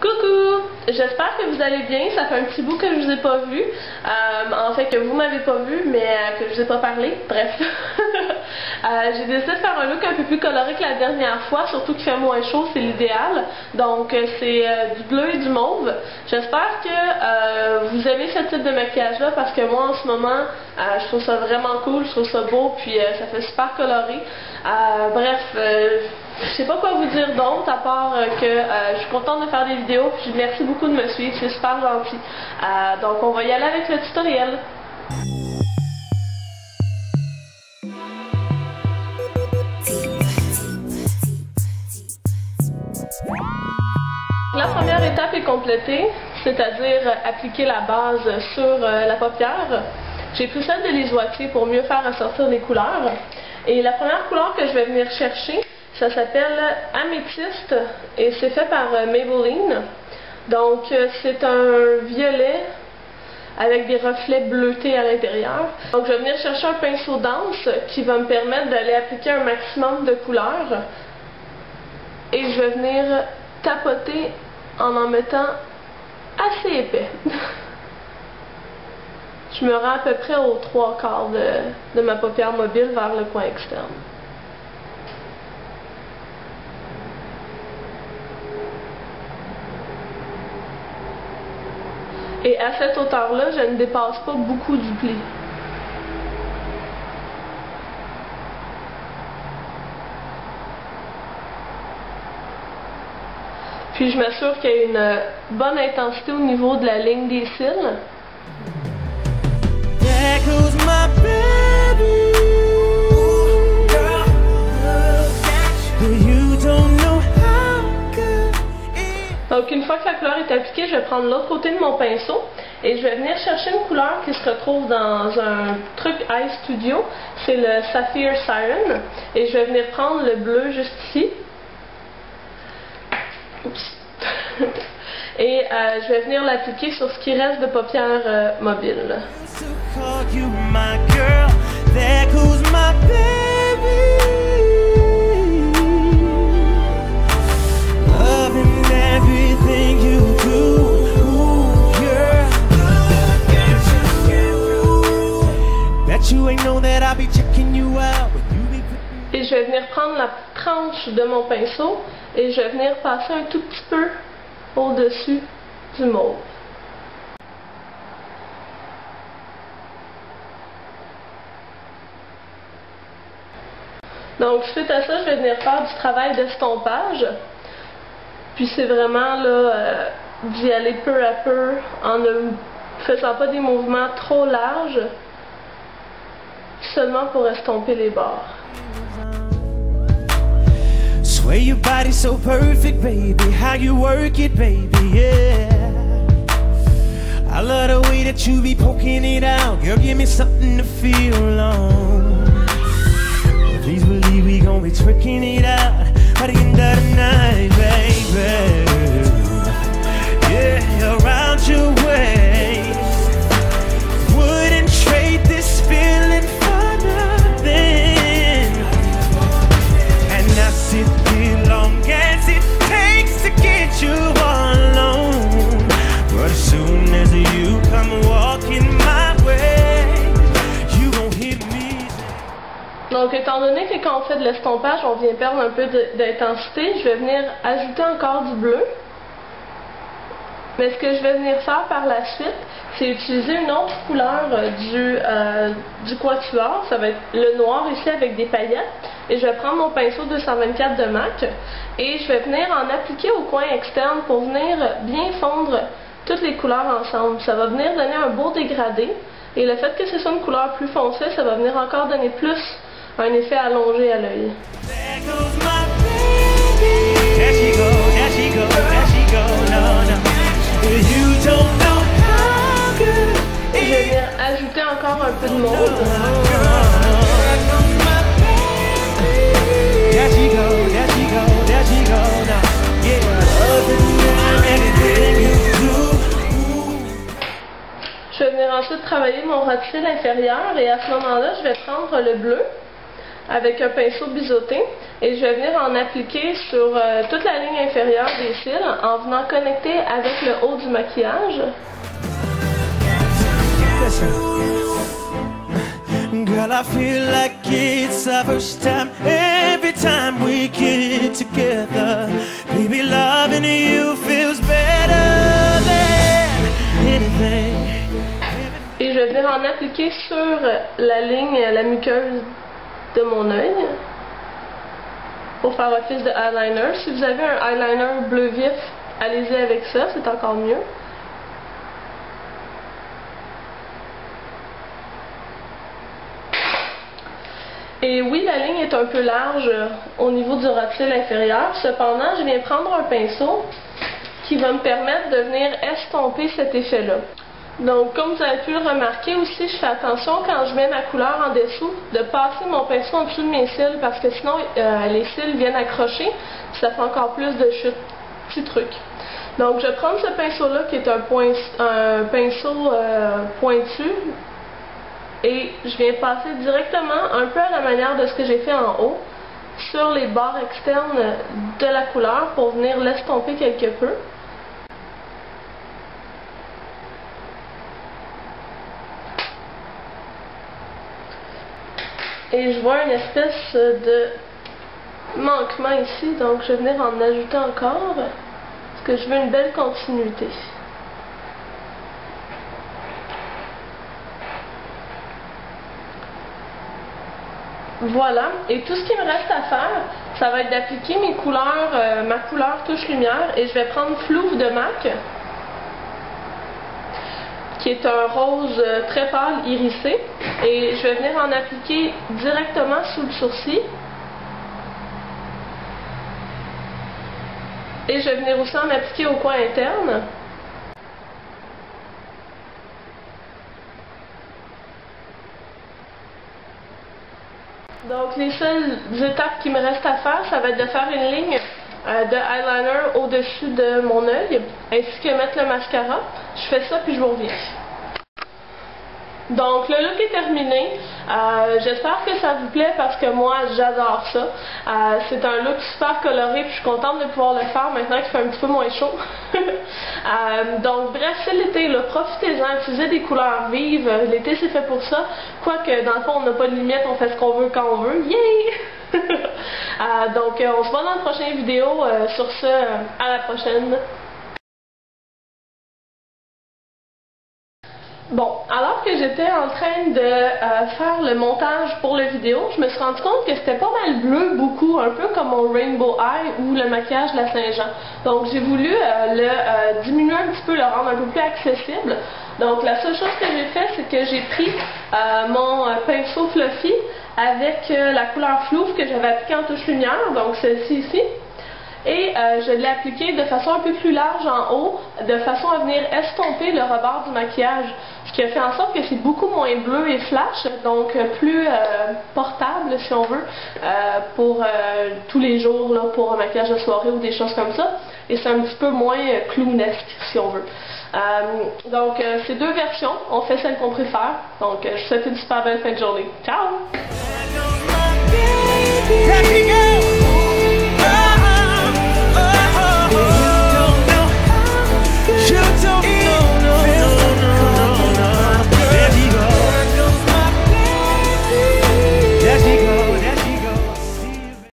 Coucou! J'espère que vous allez bien. Ça fait un petit bout que je vous ai pas vu. En fait, que vous m'avez pas vu, mais que je vous ai pas parlé. Bref. J'ai décidé de faire un look un peu plus coloré que la dernière fois, surtout qu'il fait moins chaud, c'est l'idéal. Donc, c'est du bleu et du mauve. J'espère que vous aimez ce type de maquillage-là parce que moi, en ce moment, je trouve ça vraiment cool, je trouve ça beau, puis ça fait super coloré. Je sais pas quoi vous dire d'autre à part que je suis contente de faire des vidéos, puis merci beaucoup de me suivre, c'est super gentil. Donc on va y aller avec le tutoriel. La première étape est complétée, c'est-à-dire appliquer la base sur la paupière. J'ai pris celle de l'isoatier pour mieux faire ressortir les couleurs. Et la première couleur que je vais venir chercher, ça s'appelle Améthyste et c'est fait par Maybelline. Donc c'est un violet avec des reflets bleutés à l'intérieur. Donc je vais venir chercher un pinceau dense qui va me permettre d'aller appliquer un maximum de couleurs. Et je vais venir tapoter en mettant assez épais. Je me rends à peu près aux 3/4 de ma paupière mobile vers le coin externe. Et à cette hauteur-là, je ne dépasse pas beaucoup du pli. Puis je m'assure qu'il y a une bonne intensité au niveau de la ligne des cils. Donc une fois que la couleur est appliquée, je vais prendre l'autre côté de mon pinceau et je vais venir chercher une couleur qui se retrouve dans un truc Eye Studio. C'est le Sapphire Siren. Et je vais venir prendre le bleu juste ici. Oups. Et je vais venir l'appliquer sur ce qui reste de paupières mobiles. Et je vais venir prendre la tranche de mon pinceau et je vais venir passer un tout petit peu au-dessus du mauve. Donc suite à ça, je vais venir faire du travail d'estompage. Puis c'est vraiment là d'y aller peu à peu en ne faisant pas des mouvements trop larges, seulement pour estomper les bords. Swear your body's so perfect, baby. How you work it, baby, yeah. I love the way that you be poking it out. Girl, give me something to feel on. Please believe we gon' be twerking it out by the end of the night, baby. Yeah, around your way. Wouldn't trade this feeling for nothing. And I sit here long as it takes to get you alone. But as soon as you come walking my way, you gon' hit me. Donc étant donné que quand on fait de l'estompage, on vient perdre un peu d'intensité, je vais venir ajouter encore du bleu. Mais ce que je vais venir faire par la suite, c'est utiliser une autre couleur du quatuor. Ça va être le noir ici avec des paillettes. Et je vais prendre mon pinceau 224 de MAC et je vais venir en appliquer au coin externe pour venir bien fondre toutes les couleurs ensemble. Ça va venir donner un beau dégradé. Et le fait que ce soit une couleur plus foncée, ça va venir encore donner plus un effet allongé à l'œil. Et je vais venir ajouter encore un peu de mauve. Je vais venir ensuite travailler mon ras de cils inférieur et à ce moment-là, je vais prendre le bleu avec un pinceau biseauté. Et je vais venir en appliquer sur toute la ligne inférieure des cils en venant connecter avec le haut du maquillage. Girl, I feel like it's our first time every time we get together. Baby, loving you feels better than anything. Et je vais venir en appliquer sur la ligne, la muqueuse de mon œil pour faire office de eyeliner. Si vous avez un eyeliner bleu vif, allez-y avec ça, c'est encore mieux. Et oui, la ligne est un peu large au niveau du ras de cils inférieur. Cependant, je viens prendre un pinceau qui va me permettre de venir estomper cet effet-là. Donc, comme vous avez pu le remarquer aussi, je fais attention quand je mets ma couleur en dessous de passer mon pinceau en dessous de mes cils parce que sinon les cils viennent accrocher, ça fait encore plus de chute. Petit truc. Donc, je vais prendre ce pinceau-là qui est un pinceau pointu. Et je viens passer directement, un peu à la manière de ce que j'ai fait en haut, sur les bords externes de la couleur pour venir l'estomper quelque peu. Et je vois une espèce de manquement ici, donc je vais venir en ajouter encore, parce que je veux une belle continuité. Voilà, et tout ce qui me reste à faire, ça va être d'appliquer mes couleurs, ma couleur touche lumière, et je vais prendre Flouve de MAC, qui est un rose très pâle irisé, et je vais venir en appliquer directement sous le sourcil. Et je vais venir aussi en appliquer au coin interne. Donc les seules étapes qui me restent à faire, ça va être de faire une ligne de eyeliner au-dessus de mon œil, ainsi que mettre le mascara. Je fais ça puis je vous reviens. Donc le look est terminé. J'espère que ça vous plaît parce que moi j'adore ça. C'est un look super coloré puis je suis contente de pouvoir le faire maintenant qu'il fait un petit peu moins chaud. Donc bref, c'est l'été, profitez-en, utilisez des couleurs vives. L'été c'est fait pour ça. Quoique dans le fond on n'a pas de limite, on fait ce qu'on veut quand on veut. Yay! Donc on se voit dans la prochaine vidéo. Sur ce, à la prochaine. Bon, alors que j'étais en train de faire le montage pour la vidéo, je me suis rendu compte que c'était pas mal bleu beaucoup, un peu comme mon Rainbow Eye ou le maquillage de la Saint-Jean. Donc j'ai voulu le diminuer un petit peu, le rendre un peu plus accessible. Donc la seule chose que j'ai fait, c'est que j'ai pris mon pinceau fluffy avec la couleur Flouve que j'avais appliquée en touche lumière, donc celle-ci ici. Et je l'ai appliqué de façon un peu plus large en haut, de façon à venir estomper le rebord du maquillage. Ce qui a fait en sorte que c'est beaucoup moins bleu et flash, donc plus portable si on veut, pour tous les jours, là, pour un maquillage de soirée ou des choses comme ça. Et c'est un petit peu moins clownesque si on veut. Donc ces deux versions, on fait celle qu'on préfère. Donc je vous souhaite une super belle fin de journée. Ciao!